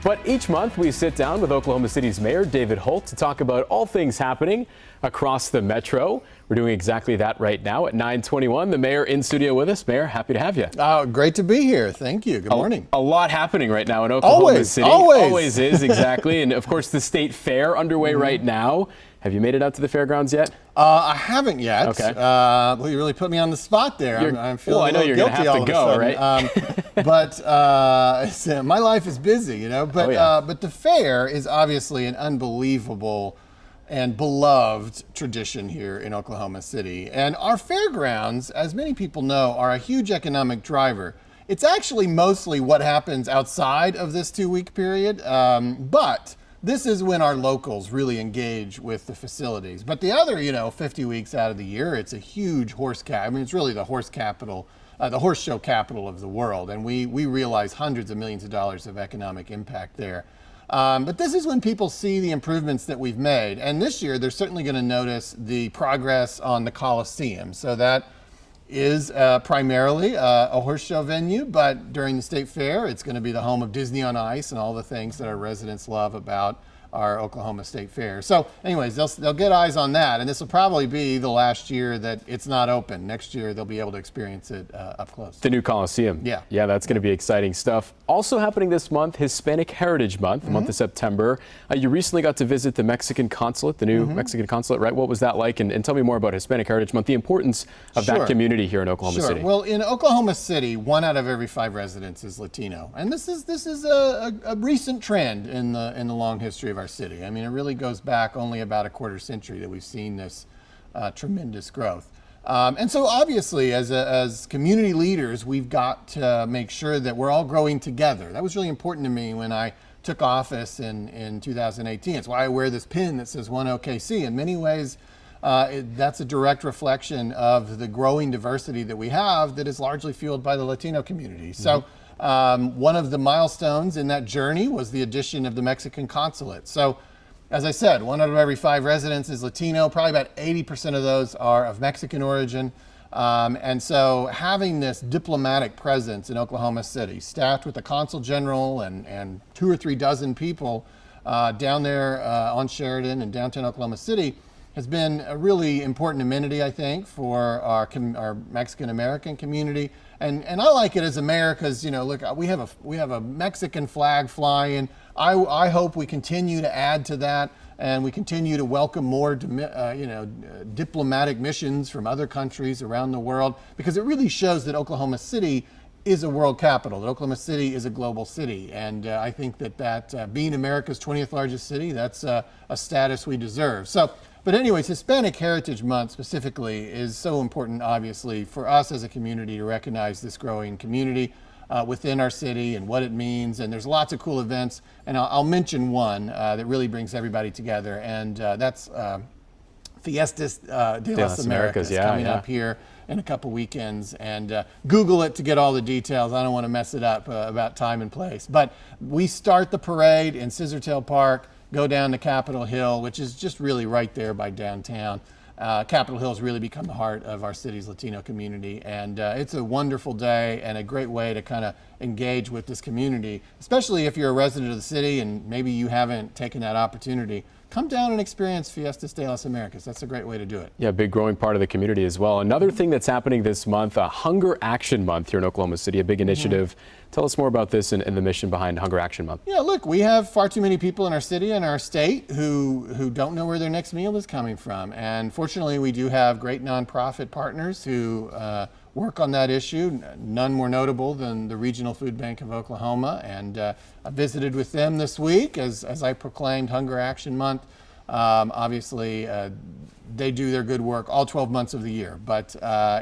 But each month we sit down with Oklahoma City's Mayor David Holt to talk about all things happening across the metro. We're doing exactly that right now at 9:21. The mayor in studio with us. Mayor, happy to have you. Great to be here. Thank you. Good morning. A lot happening right now in Oklahoma City. Always is, exactly. And of course, the state fair underway right now. Have you made it out to the fairgrounds yet? I haven't yet. Okay. Well, you really put me on the spot there. I'm feeling I know you're going to have to go, right? But my life is busy, you know. But but the fair is obviously an unbelievable and beloved tradition here in Oklahoma City. And our fairgrounds, as many people know, are a huge economic driver. It's actually mostly what happens outside of this 2-week period, but this is when our locals really engage with the facilities. But the other, 50 weeks out of the year, it's a huge it's really the horse capital, the horse show capital of the world. And we realize hundreds of millions of dollars of economic impact there. But this is when people see the improvements that we've made. And this year, they're certainly going to notice the progress on the Coliseum. So that is primarily a horse show venue, but during the state fair, it's going to be the home of Disney on Ice and all the things that our residents love about our Oklahoma State Fair. So anyways, they'll get eyes on that, and this will probably be the last year that it's not open. Next year, they'll be able to experience it up close. The new Coliseum. Yeah, that's going to be exciting stuff. Also happening this month, Hispanic Heritage Month, the month of September. You recently got to visit the Mexican consulate, the new Mexican consulate, right? What was that like? And tell me more about Hispanic Heritage Month, the importance of that community here in Oklahoma City. Well, in Oklahoma City, 1 out of every 5 residents is Latino, and this is a recent trend in the long history of our city. I mean, it really goes back only about a quarter century that we've seen this tremendous growth. And so obviously, as community leaders, we've got to make sure that we're all growing together. That was really important to me when I took office in 2018. It's why I wear this pin that says One OKC. In many ways, that's a direct reflection of the growing diversity that we have that is largely fueled by the Latino community. So one of the milestones in that journey was the addition of the Mexican consulate. So as I said, 1 out of every 5 residents is Latino. Probably about 80% of those are of Mexican origin. And so having this diplomatic presence in Oklahoma City, staffed with a consul general and 2 or 3 dozen people down there on Sheridan in downtown Oklahoma City, has been a really important amenity, I think, for our Mexican-American community. And I like it as a mayor because, look, we have a Mexican flag flying. I hope we continue to add to that, and we continue to welcome more, diplomatic missions from other countries around the world, because it really shows that Oklahoma City is a world capital, that Oklahoma City is a global city. And I think that being America's 20th largest city, that's a status we deserve. But anyways, Hispanic Heritage Month specifically is so important, obviously, for us as a community to recognize this growing community within our city and what it means. And there's lots of cool events. And I'll mention one that really brings everybody together. And that's Fiestas de las Americas coming up here in a couple weekends. And Google it to get all the details. I don't want to mess it up about time and place. But we start the parade in Scissortail Park, go down to Capitol Hill, which is just really right there by downtown. Capitol Hill has really become the heart of our city's Latino community, and it's a wonderful day and a great way to kind of engage with this community, especially if you're a resident of the city and maybe you haven't taken that opportunity. Come down and experience Fiestas de las Americas. That's a great way to do it. Yeah, big growing part of the community as well. Another thing that's happening this month, Hunger Action Month here in Oklahoma City, a big initiative. Tell us more about this and the mission behind Hunger Action Month. Yeah, look, we have far too many people in our city and our state who don't know where their next meal is coming from. And fortunately, we do have great nonprofit partners who work on that issue, none more notable than the Regional Food Bank of Oklahoma. And I visited with them this week as I proclaimed Hunger Action Month. Obviously, they do their good work all 12 months of the year, but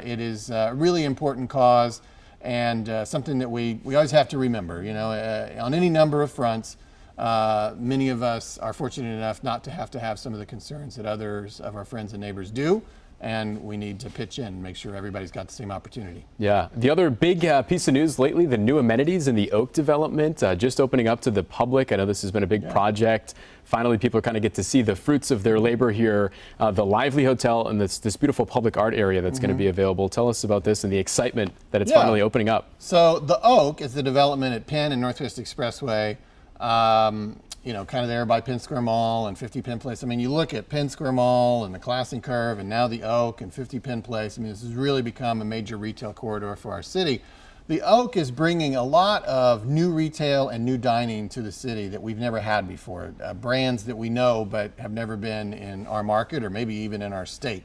it is a really important cause and something that we always have to remember. On any number of fronts, many of us are fortunate enough not to have some of the concerns that others of our friends and neighbors do. And we need to pitch in and make sure everybody's got the same opportunity. Yeah. The other big piece of news lately, the new amenities in the Oak development, just opening up to the public. I know this has been a big project. Finally, people kind of get to see the fruits of their labor here. The Lively Hotel and this beautiful public art area that's going to be available. Tell us about this and the excitement that it's finally opening up. So the Oak is the development at Penn and Northwest Expressway. You know, kind of there by Penn Square Mall and 50 Penn Place. I mean, you look at Penn Square Mall and the Classing Curve and now the Oak and 50 Penn Place. I mean, this has really become a major retail corridor for our city. The Oak is bringing a lot of new retail and new dining to the city that we've never had before. Brands that we know but have never been in our market or maybe even in our state.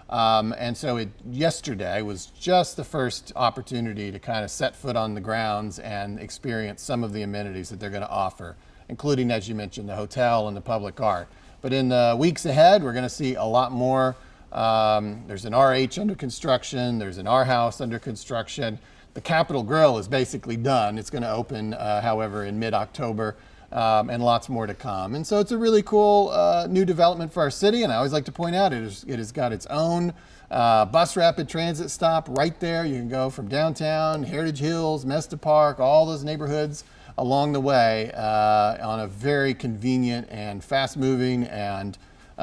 And so yesterday was just the first opportunity to kind of set foot on the grounds and experience some of the amenities that they're going to offer, including, as you mentioned, the hotel and the public art. But in the weeks ahead, we're going to see a lot more. There's an RH under construction. There's an R House under construction. The Capitol Grill is basically done. It's going to open, however, in mid-October. And lots more to come. And so it's a really cool new development for our city. And I always like to point out it has got its own bus rapid transit stop right there. You can go from downtown, Heritage Hills, Mesta Park, all those neighborhoods along the way on a very convenient and fast-moving and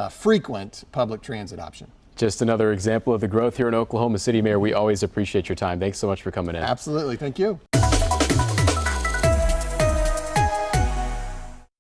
frequent public transit option. Just another example of the growth here in Oklahoma City, Mayor. We always appreciate your time. Thanks so much for coming in. Absolutely. Thank you.